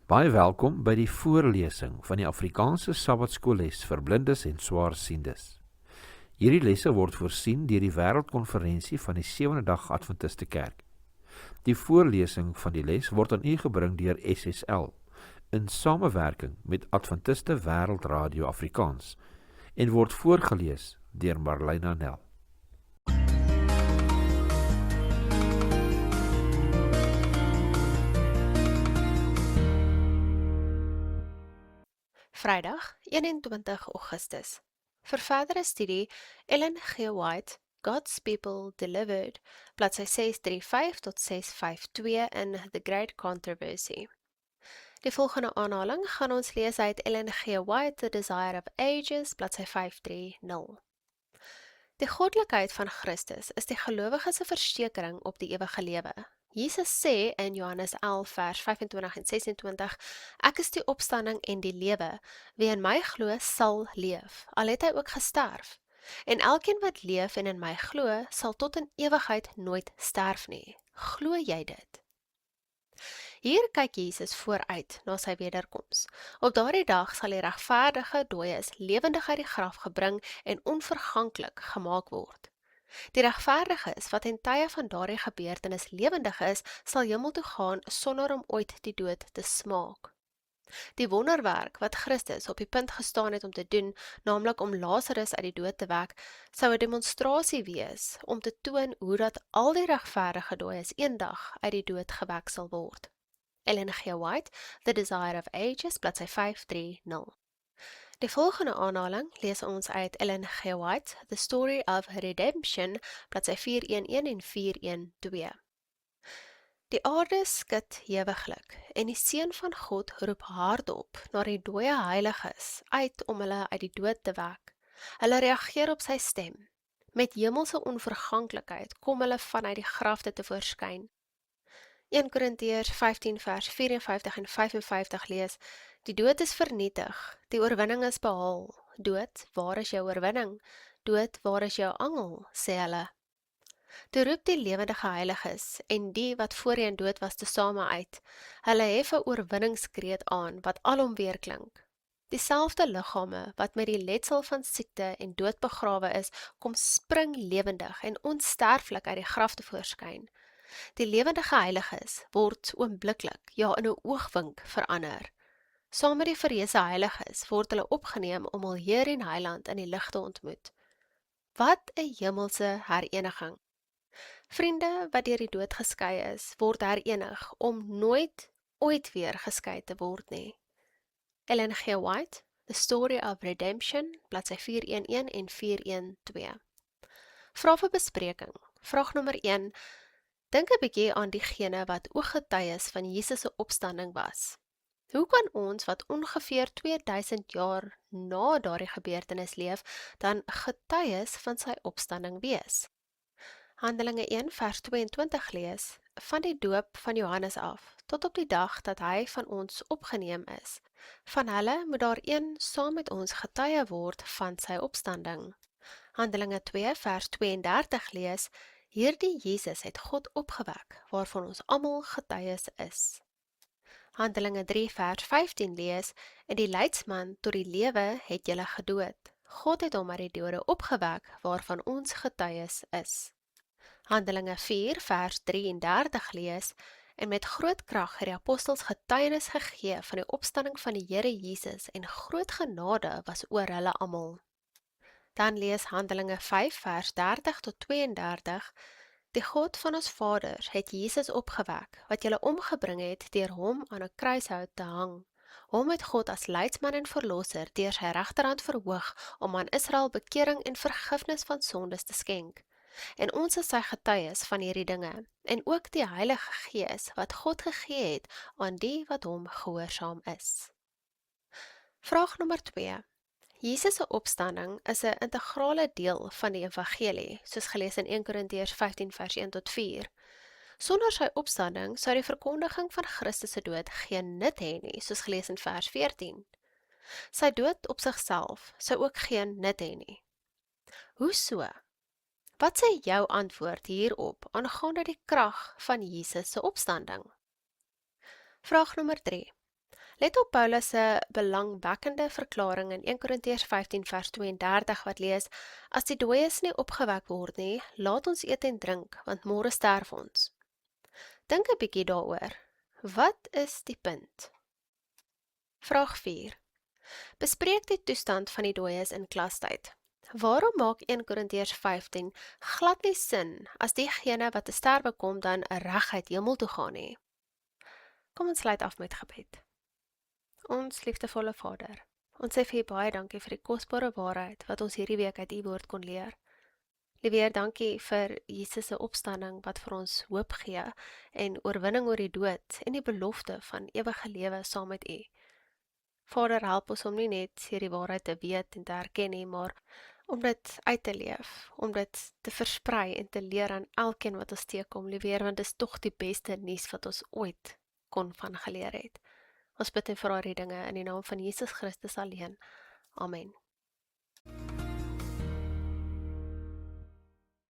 Baie welkom by die voorlesing van die Afrikaanse Sabbatskoolles vir blindes en swaarsiendes. Hierdie lesse word voorsien deur die Wêreldkonferensie van die Sewende Dag Adventiste Kerk. Die voorlesing van die les word aan u gebring deur SSL in samewerking met Adventiste Wêreldradio Afrikaans en word voorgeles deur Marlena Nel. Vrydag, 21 Augustus. Vir verdere studie, Ellen G. White, God's People Delivered, bladsy 635 tot 652 in The Great Controversy. Die volgende aanhaling gaan ons lees uit Ellen G. White, The Desire of Ages, bladsy 530. Die goddelikheid van Christus is die gelowige se versekering op die ewige lewe. Jesus sê in Johannes 11 vers 25 en 26, ek is die opstanding en die lewe, wie in my glo sal leef, al het hy ook gesterf. En elkeen wat leef en in my glo, sal tot in ewigheid nooit sterf nie. Glo jy dit? Hier kyk Jesus vooruit na sy wederkoms. Op daardie dag sal die regverdige dooies lewendig uit die graf gebring en onverganklik gemaak word. Die regverdiges wat in tye van daardie gebeurtenis lewendig is, sal hemel toe gaan sonder om ooit die dood te smaak. Die wonderwerk wat Christus op die punt gestaan het om te doen, naamlik om Lazarus uit die dood te wek, sou 'n demonstrasie wees om te toon hoe dat al die regverdige dooies eendag uit die dood gewek sal word. Ellen G. White, The Desire of Ages, bladsy 530. Die volgende aanhaling lees ons uit Ellen G. White, The Story of Redemption, bladsy 411 en 412. Die aarde skud hewiglik, en die Seun van God roep hardop na die dooie heiliges uit om hulle uit die dood te wek. Hulle reageer op sy stem. Met hemelse onverganklikheid kom hulle vanuit die grafte te voorskyn. 1 Korintiërs 15 vers 54 en 55 lees, die dood is vernietig, die oorwinning is behaal. Dood, waar is jou oorwinning? Dood, waar is jou angel? Sê hulle. Toe roep die lewendige heiliges en die wat voorheen dood was tesame uit. Hulle hef 'n oorwinningskreet aan wat alom weer klink. Dieselfde liggame wat met die letsel van siekte en dood begrawe is, kom spring lewendig en onsterflik uit die graf te voorskyn. Die lewendige heiliges word oombliklik, ja in 'n oogwink verander. Saam met die verreëse heiliges word hulle opgeneem om hul Heer en Heiland in die lig te ontmoet. Wat 'n hemelse hereniging! Vriende wat deur die dood geskei is, word herenig om nooit ooit weer geskei te word nie. Ellen G. White, The Story of Redemption, bladsy 411 en 412. Vrae vir bespreking. Vraag nommer 1. Dink 'n bietjie aan diegene wat ooggetuies van Jesus se opstanding was. Hoe kan ons wat ongeveer 2000 jaar na daardie gebeurtenis leef, dan getuies van sy opstanding wees? Handelinge 1 vers 22 lees, van die doop van Johannes af, tot op die dag dat hy van ons opgeneem is. Van hulle moet daar een saam met ons getuie word van sy opstanding. Handelinge 2 vers 32 lees, hierdie Jesus het God opgewek, waarvan ons almal getuies is. Handelinge 3 vers 15 lees, en die leidsman tot die lewe het julle gedood. God het hom uit die dode opgewek, waarvan ons getuies is. Handelinge 4 vers 33 lees, en met groot krag het die apostels getuienis gegee van die opstanding van die Here Jesus en groot genade was oor hulle almal. Dan lees Handelinge 5 vers 30 tot 32, die God van ons vaders het Jesus opgewek, wat julle omgebring het deur hom aan 'n kruishout te hang. Hom het God as leidsman en verlosser deur sy regterhand verhoog om aan Israel bekering en vergifnis van sondes te skenk. En ons is sy getuies van hierdie dinge, en ook die Heilige Gees wat God gegee het aan die wat hom gehoorsaam is. Vraag nommer 2. Jesus se opstanding is 'n integrale deel van die evangelie, soos gelees in 1 Korintiërs 15 vers 1 tot 4. Sonder sy opstanding sou die verkondiging van Christus se dood geen nut hê nie, soos gelees in vers 14. Sy dood op sigself sou ook geen nut hê nie. Hoe so? Wat sê jou antwoord hierop aangaande die krag van Jesus se opstanding? Vraag nommer 3. Let op Paulus se belangwekkende verklaring in 1 Korintiërs 15 vers 32 wat lees: As die dooies nie opgewek word nie, laat ons eet en drink, want môre sterf ons. Dink 'n bietjie daaroor. Wat is die punt? Vraag 4. Bespreek die toestand van die dooies in klastyd. Waarom maak 1 Korintiërs 15 glad nie sin as diegene wat te sterwe kom dan 'n reguit hemel toe gaan nie? Kom ons sluit af met gebed. Ons liefdevolle Vader, ons sê vir U baie dankie vir die kosbare waarheid wat ons hierdie week uit U woord kon leer. Liewe dankie vir Jesus se opstanding wat vir ons hoop gee en oorwinning oor die dood en die belofte van ewige lewe saam met U. Vader, help ons om nie net hierdie waarheid te weet en te erken nie, maar om dit uit te leef, om dit te versprei en te leer aan elkeen wat ons teekom, liewe, want dit is tog die beste nuus wat ons ooit kon van geleer het. Ons bid en vra hierdie dinge in die naam van Jesus Christus alleen. Amen.